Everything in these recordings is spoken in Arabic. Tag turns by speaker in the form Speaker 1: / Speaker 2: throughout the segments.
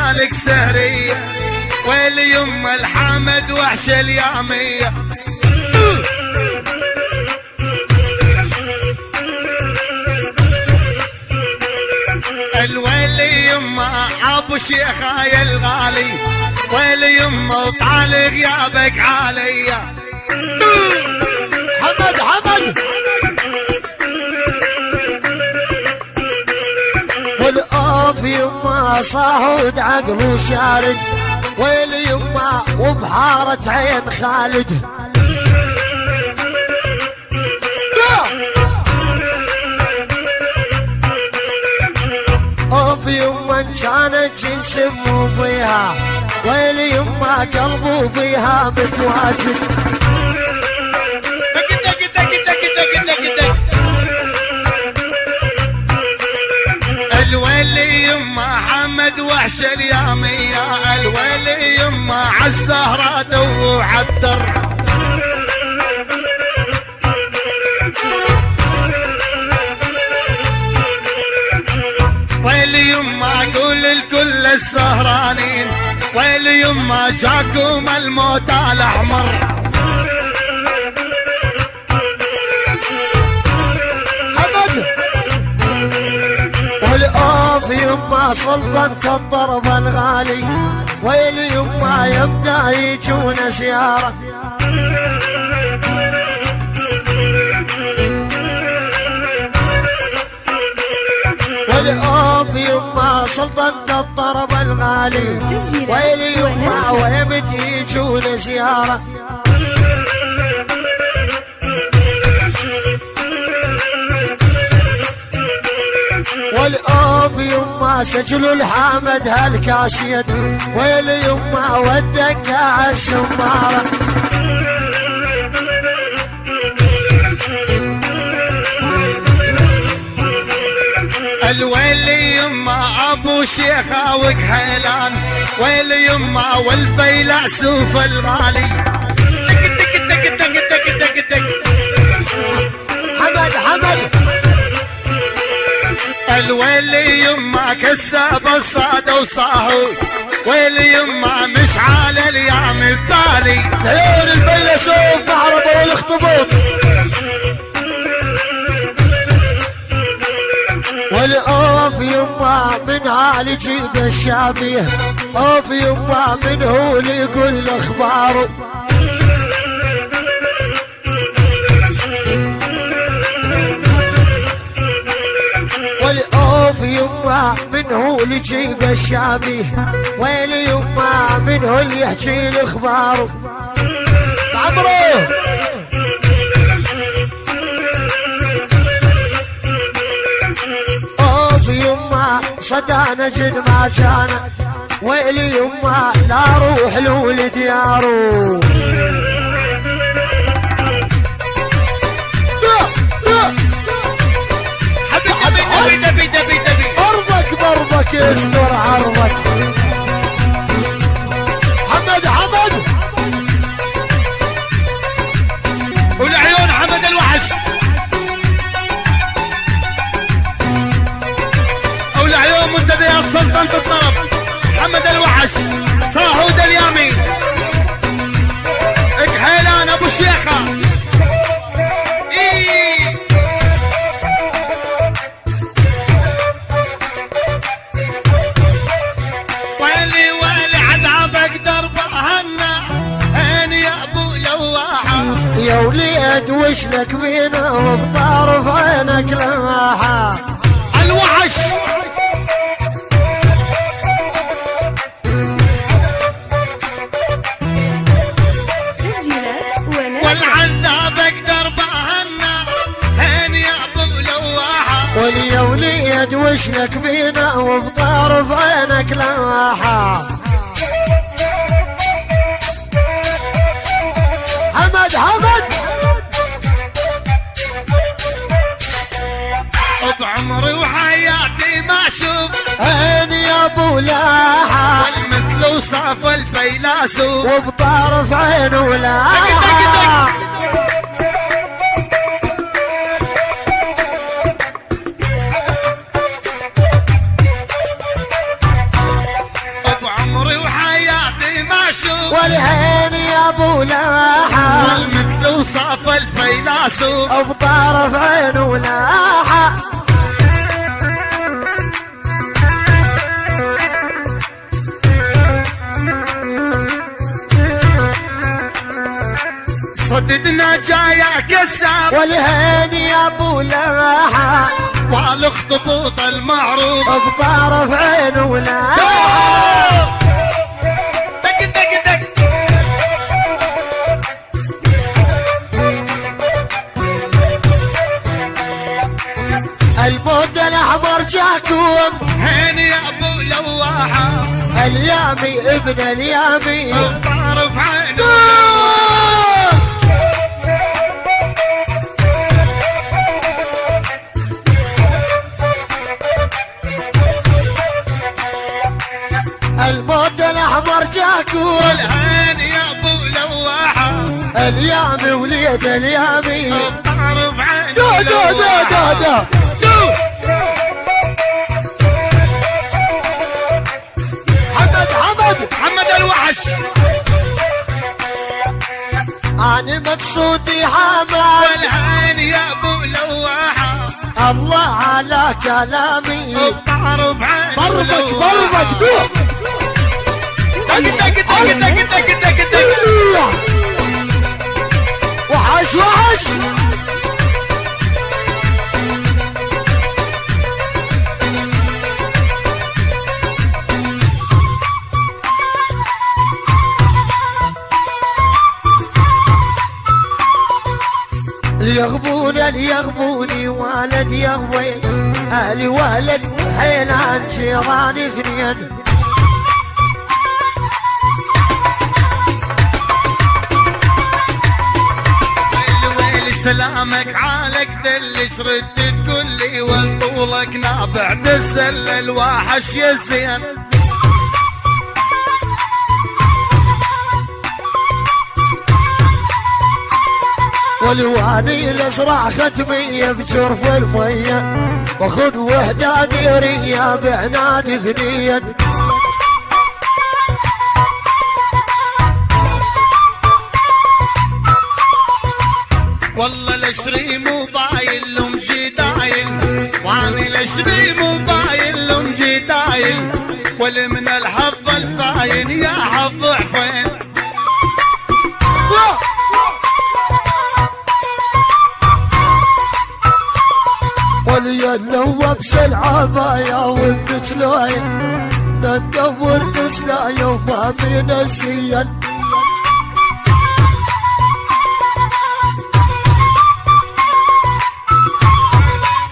Speaker 1: مالك سهرية، ويل يما الحامد وحش اليامية. الويل يما ابو شيخاي الغالي، ويل يما وطال غيابك عليا.
Speaker 2: حمد حمد والأوف يما صاحود عقله شارد، ويل يما وبحارة عين خالد. أوف يما كانت جنس مو بيها، ويل يما قلبه بيها متواجد.
Speaker 1: الويل يما حمد وحش اليامية، الويل يما عالسهرة وعالدر. ويل يما قول الكل السهرانين، ويل يما جاكم الموت الاحمر.
Speaker 2: والأوف يما سلطنة الضرب الغالي، ويل يما يبدا يجون زيارة. والأوف يما سلطنة الضرب الغالي، ويل يما ويبدا يجون زيارة. والأوف يما سجل الحامد هالكاسيد، ويل يما والدقة السمارة.
Speaker 1: الويل يما ابو شيخة وكحيلان، ويل يما والفيلسوف الغالي.
Speaker 2: حمد حمد
Speaker 1: الويل يما كساب الصاد وصاحو، ويل يما مشعل اليام التالي.
Speaker 2: عيون الفيلسوف بعربه والاخطبوط. والأوف يما من هالي جيب الشابيه، أوف يما من هو اللي يقول اخباره. والأوف يما من هو اللي يجيب الشامي، ويل يما من هو اللي يحكي الاخبار. عمرو أوف يما صدى نجد ما كان، ويل يما لا روح له لدياره. برضك يستر عرضك. حمد حمد
Speaker 1: والعيون حمد الوحش، والعيون منتدى يا سلطنة الطرب حمد الوحش صاحود اليامي كحيلان ابو شيخة.
Speaker 2: يا وليد وشلك بينا وبطرف عينك لماحة.
Speaker 1: الوحش والعذاب اقدر بهنا هين يا ابو لواحة.
Speaker 2: يا وليد وشلك بينا وبطرف عينك لماحة. حمد حمد
Speaker 1: بعمري وحياتي ما اشوف
Speaker 2: هين يا ابو لاحة،
Speaker 1: والمثل وصاف الفيلسوف
Speaker 2: وبطرف عينه ولاحة.
Speaker 1: معشوق
Speaker 2: والهين يا ابو لاحة
Speaker 1: والمثل وصاف الفيلاسوف
Speaker 2: بطرف عينه لاحة
Speaker 1: صددنا جايا كساب
Speaker 2: والهين يا ابو لاحة
Speaker 1: والاخطبوط المعروف
Speaker 2: بطرف عينه لاحة
Speaker 1: دق دق دق
Speaker 2: الموت الاحمر جاكم
Speaker 1: هين يا ابو لواحة
Speaker 2: اليامي ابن اليامي
Speaker 1: وطارف عينه
Speaker 2: الموت الاحمر جاكم
Speaker 1: والعين يا ابو لواحة
Speaker 2: اليامي وليد اليامي
Speaker 1: وطارف عينه
Speaker 2: دو دو دو دو دو
Speaker 1: دو محمد الوحش
Speaker 2: أنا مقصودي حمد
Speaker 1: والعين يا ابو لواحة
Speaker 2: الله على كلامي
Speaker 1: وطارف عينه
Speaker 2: ضربك دوب
Speaker 1: دق دق دق دق دق دق دق
Speaker 2: وحش وحش ليغبوني والد يغوي اهلي ولد حيل عن جيراني اثنين
Speaker 1: ويلي سلامك عالك دل شردت تقول لي والطولك نابع دزل الواحش يا زين
Speaker 2: والواني الازرع ختمية بجرف المية وخذ وحدة ديرية بعناد اثنين
Speaker 1: والله الاشري موبايل لهم جدايل واني الاشري موبايل لهم جدايل والمن الحظ الفاين يا حظ ضعفين
Speaker 2: وليلو بسل عبايا والقتلاين ندور تسلايا وما في نسيا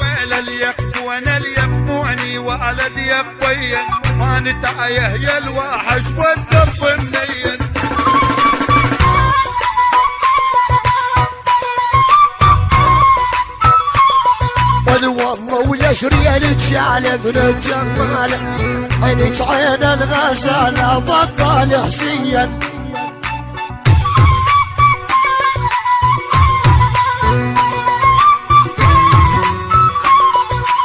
Speaker 1: ويل اليق وانا اليقوني والد يقويا ما نتايه يا الواحش والدرب منين
Speaker 2: والله ويشري الجعل من الجمال عينك عين الغزالة بطال حسيا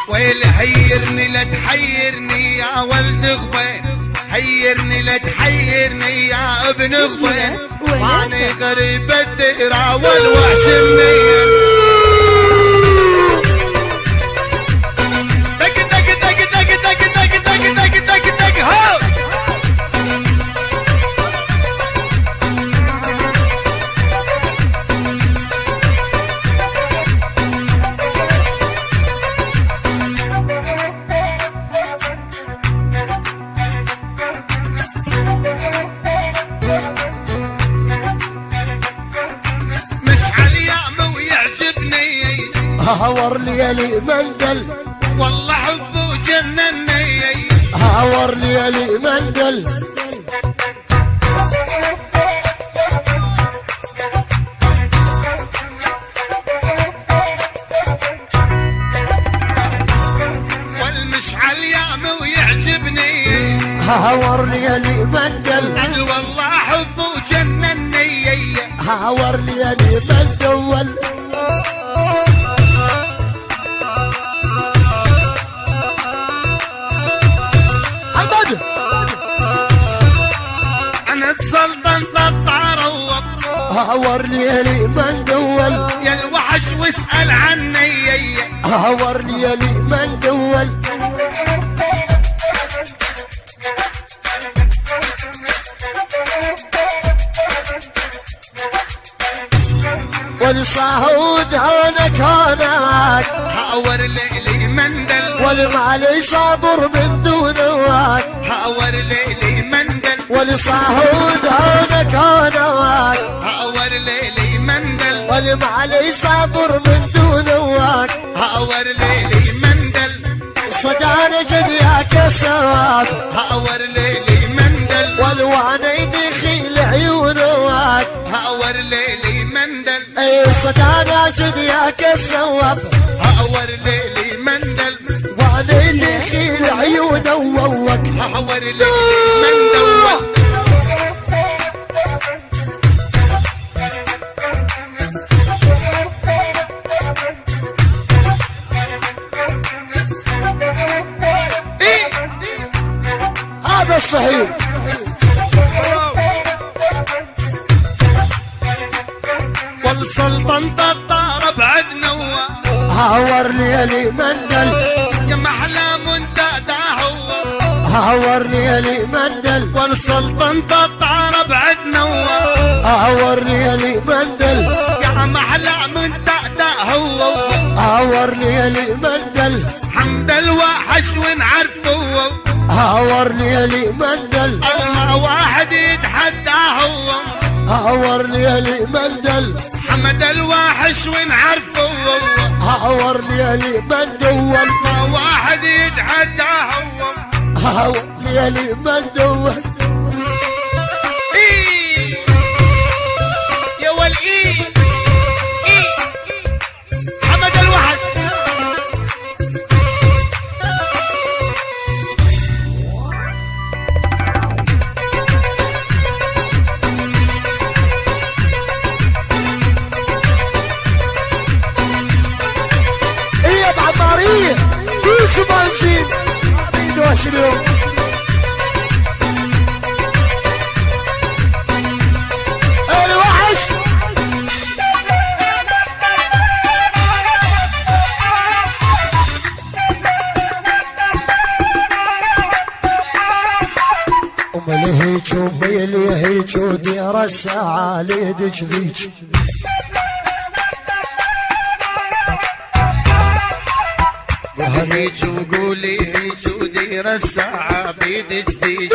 Speaker 1: ويل حيرني لا تحيرني يا ولد غبين حيرني لا تحيرني يا ابن غبين واني غريب الديرة والوحش منين دق دق دق دق دق دق دق دق دق دق هو
Speaker 2: هاور ليلي مندل
Speaker 1: والله حبه جنني
Speaker 2: هاور ليلي مندل
Speaker 1: والمشعل يامي ويعجبني
Speaker 2: هاور ليلي مندل
Speaker 1: قال والله حبه جنني
Speaker 2: هاور ليلي مندل
Speaker 1: انا السلطنة الطاروب
Speaker 2: هور ليلي من دول
Speaker 1: يا الوحش واسأل عني
Speaker 2: هور ليلي من دول والصهود هونك هونك
Speaker 1: حاور ليلي مندل
Speaker 2: والمعلي صابر من دونك
Speaker 1: حاور ليلي مندل
Speaker 2: والصهود هونك هونك
Speaker 1: حاور ليلي مندل
Speaker 2: والمعلي صابر من دونك
Speaker 1: حاور ليلي مندل
Speaker 2: صدعنا جدياك السواب
Speaker 1: حاور ليلي مندل
Speaker 2: والوانين خيل عيونك
Speaker 1: حاور ليلي مندل
Speaker 2: اي صدعنا جدياك السواب
Speaker 1: حاور ليلي مندل
Speaker 2: وانين خيل عيونك
Speaker 1: حاور ليلي مندل
Speaker 2: هذا الصحيح
Speaker 1: والسلطنة الطار بعد نوى
Speaker 2: هاور ليلي مندل
Speaker 1: يا محلى منتدى هو
Speaker 2: هاور ليلي مندل
Speaker 1: والسلطنة الطار بعد نوى
Speaker 2: هاور ليلي مندل
Speaker 1: يا محلى منتدى هو
Speaker 2: هاور ليلي مندل
Speaker 1: حمد الوحش ونعرفه
Speaker 2: هاور ليلي مندل
Speaker 1: ما واحد يتحدى هو
Speaker 2: هاور ليلي مندل
Speaker 1: حمد الوحش ونعرفه
Speaker 2: هاور ليلي مندل
Speaker 1: ما واحد يتحدى هو
Speaker 2: هاور ليلي مندل
Speaker 1: إيه يا والإيه إيه حمد الوحش
Speaker 2: ايه بعمارية يوسف بنزين عبيد واسلوب الوحش وملهيج وميليهيج ودير الساعة ليدج ذيج
Speaker 1: هيج وقولي هيج ودير الساعة بيد جديد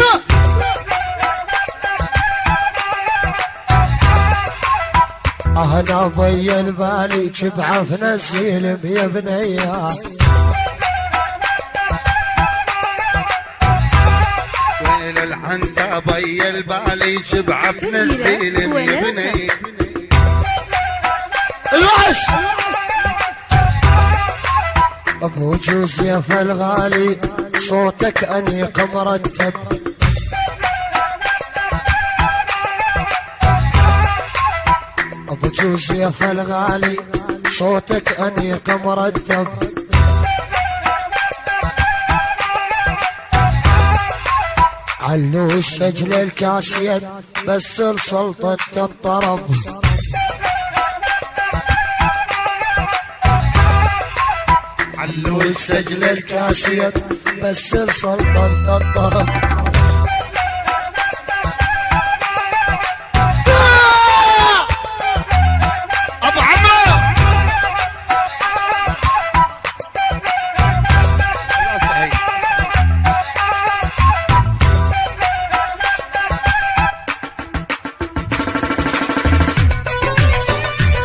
Speaker 2: انا ضي البالي بعفن السلم يا بنيا
Speaker 1: ويل الحنطة بي البالي بعفن السلم يا بني
Speaker 2: الوحش ابو جوزيف الغالي صوتك انيق مرتب ابو جوزيف الغالي صوتك انيق مرتب علو السجل الكاسيد بس لسلطة الطرب علو السجل الكاسيد بس لسلطة الطرب
Speaker 1: ابو عمرو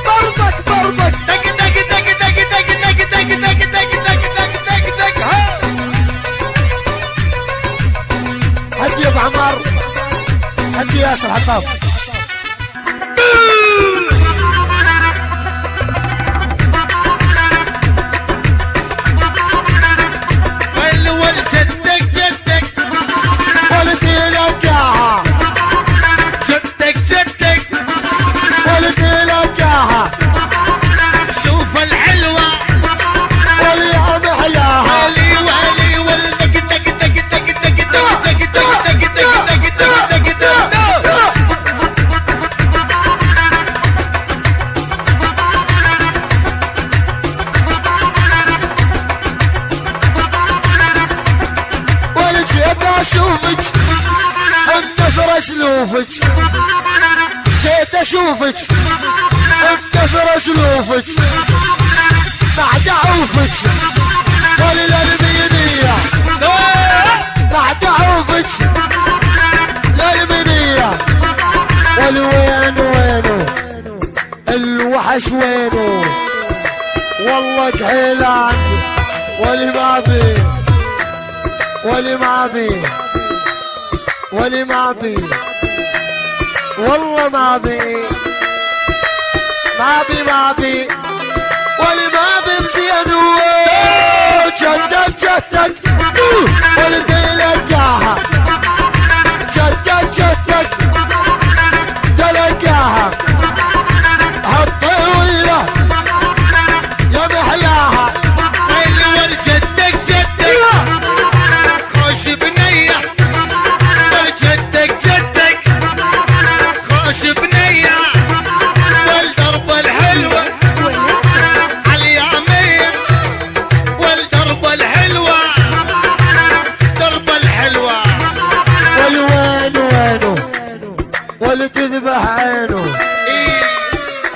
Speaker 2: برضك
Speaker 1: دق دق دق دق دق دق دق دق دق دق دق دق دق ها
Speaker 2: هدي يا ابو عمار هدي ياسر حطاب
Speaker 1: جدك جدك
Speaker 2: ولدي لك اياها
Speaker 1: جدك جدك
Speaker 2: ولدي لك اياها
Speaker 1: شوف الحلوة
Speaker 2: واليوم احلاها
Speaker 1: ولي ولي ول دق دق دق دق دق دق دق دق دق دق دق دق دق
Speaker 2: جيت اشوفك بكثر اسلوفك بعد اعوفك وللالمينية بعد اعوفك للالمينية والوين وينو الوحش وينو والله كحيلان ولي ما بي ولي ما بي ولي ما بي والله ما بي ما بي ما بي ولي ما بي مزيان جدك جدك ولي تلقاها جدك جدك تلقاها هالطويلة يا محلاها
Speaker 1: والجدك جدك خوش بنية والجدك جدك خوش بنية والدرب الحلوة عاليامية والدرب الحلوة درب الحلوة
Speaker 2: والوين وينو ولتذبح عينه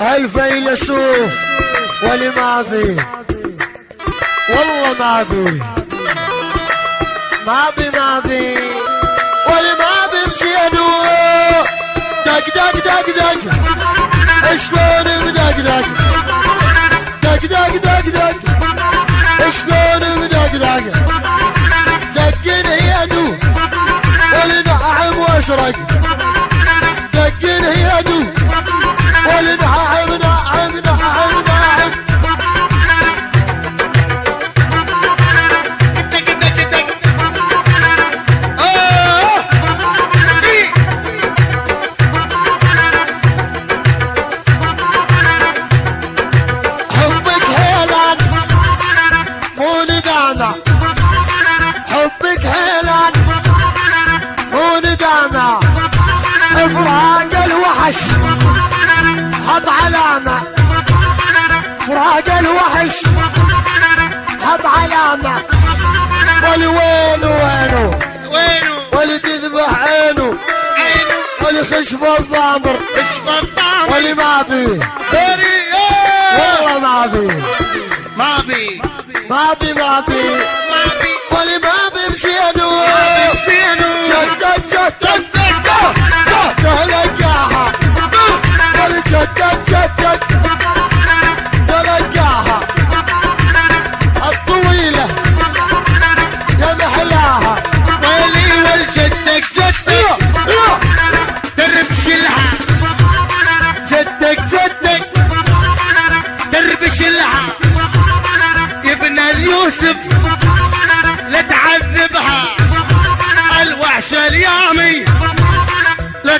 Speaker 2: هالفيلسوف ولي ما بي والله ما بي ما بي ما بي ولي ما بي مزيانو دق دق دق دق شلون بدق دق دق دق دق دق شلون بدق دق دقن يدو ولنعم واسرق دقن يدو ولنعم نعم نعم نعم
Speaker 1: دق دق دق
Speaker 2: حبك هيلان مو ندامة حبك هيلان مو ندامة فراق الوحش حط علامة فراق الوحش حط علامة والوين وينو
Speaker 1: وينو
Speaker 2: ولي تذبح عينو
Speaker 1: عينو
Speaker 2: ولي خشف الضامر
Speaker 1: اسم الطعم
Speaker 2: ولي ما بي
Speaker 1: دوري
Speaker 2: والله ما بي
Speaker 1: ما بي
Speaker 2: ما بي ما بي
Speaker 1: ما بي
Speaker 2: ولي ما بي مزيانو
Speaker 1: زينو
Speaker 2: جدك جدك تلقاها ولي جدك جدك تلقاها الطويلة يا محلاها
Speaker 1: ويلي والجدك جدك دربش لها جدك جدك دربش لها ابن اليوسف لا تعذبها الوحش اليامي لا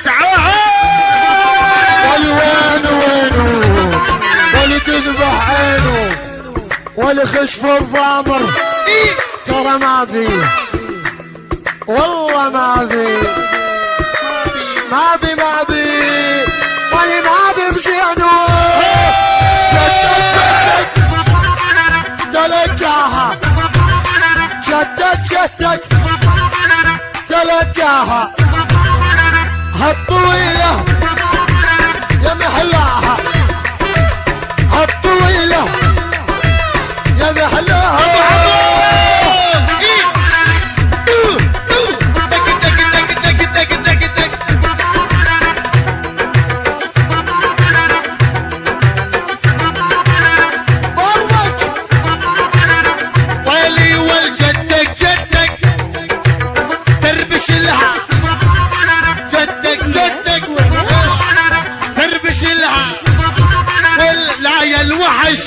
Speaker 2: والوين وينو ولي تذبح عينو ولي خشف الضامر ترى ما بي والله ما بي ما بي ما بي ولي ما بي مزيانو جدك جدك تلقاها جدك جدك تلقاها هالطويلة يا محلاها هالطويلة يا محلاها برك
Speaker 1: ويلي والجدك جدك تربش لها جدك جدك تربش لها ولا يا الوحش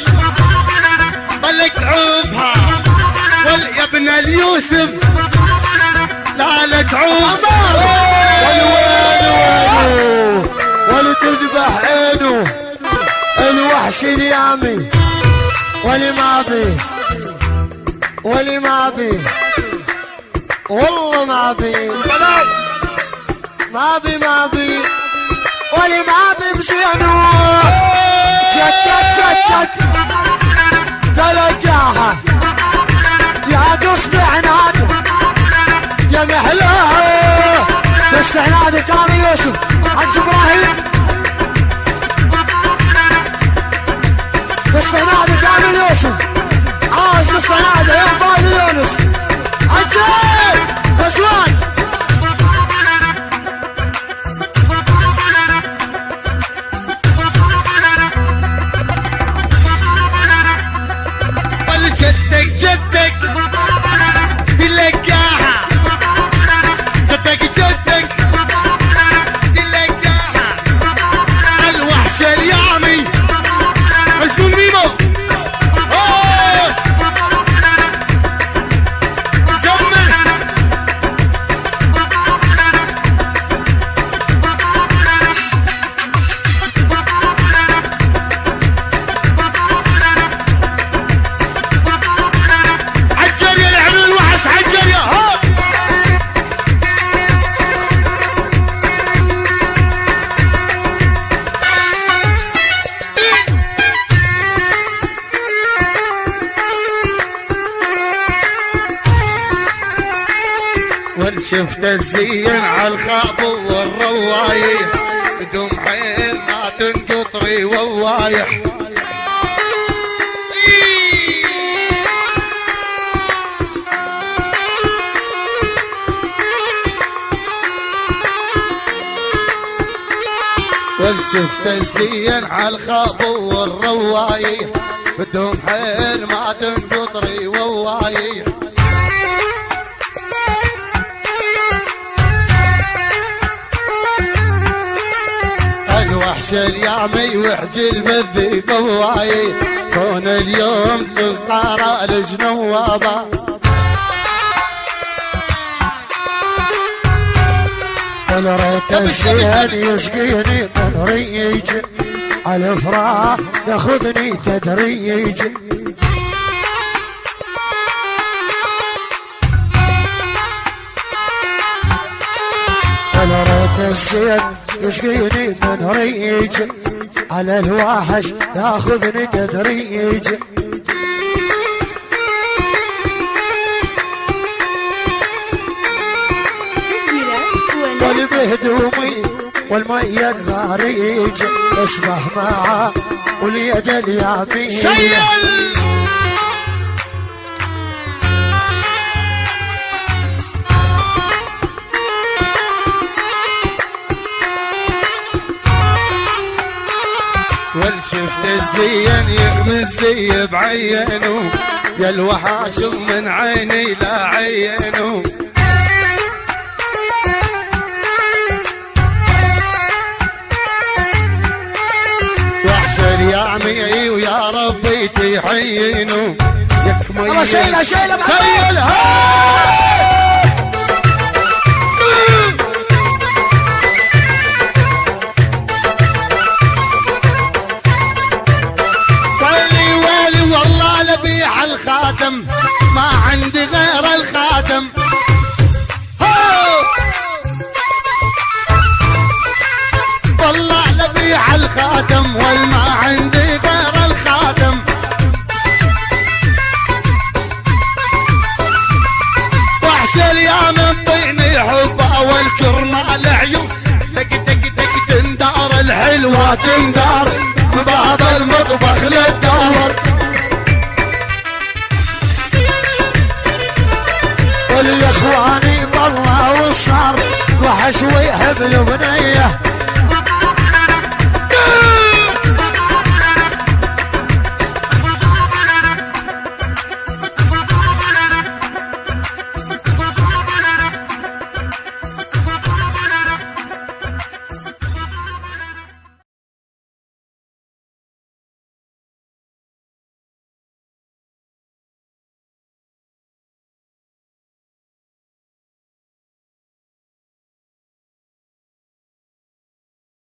Speaker 1: ملك عوفها يا ابن اليوسف لا تعوف
Speaker 2: والوين وينو ولي تذبح عينو الوحش اليامي ولي ما بي ولي ما بي والله ما بي ما بي ما بي ولي ما بي مزيانو جدك جدك تلقاها يا قصد عناد يا محلاها استعداد كامل يوسف حج ابراهيم استعداد كامل يوسف عاوز استعداد يا فادي يونس حجي رسوان
Speaker 1: جدك جدك تلقاها جدك جدك تلقاها الوحش اليامي حسون ميمو زمر شفت الزين عالخاب والروايح بدون حيل ما تنقطري ووايح والشفت الزين عالخاب والروايح بدون حيل ما تنقطري ووايح الوحش اليامي وحجي المذي بواي كون اليوم تنقار الجنوابة
Speaker 2: ونريت الزين يسقيني تدريج على الفراق ياخذني تدريج ونريت الزين يسقيني من ريج على الوحش ياخذني تدريج قلبي هدومي والمية الغاريج اسمح معاه واليد اليمين
Speaker 1: شيل والشفت الزين يغمز لي بعينه يا الوحش من عيني لا عينه وحش اليامي ويا ربي تحينه يكمل
Speaker 2: شيله شيله
Speaker 1: الخاتم ما عندي غير الخاتم والله لبيع الخاتم والما عندي غير الخاتم وحش اليوم انطيني حبه والكرمه العيون دق دق دق تندار الحلوه تندار باب المطبخ للدور
Speaker 2: يا اخواني بالله وصار وحش ويحب البنيه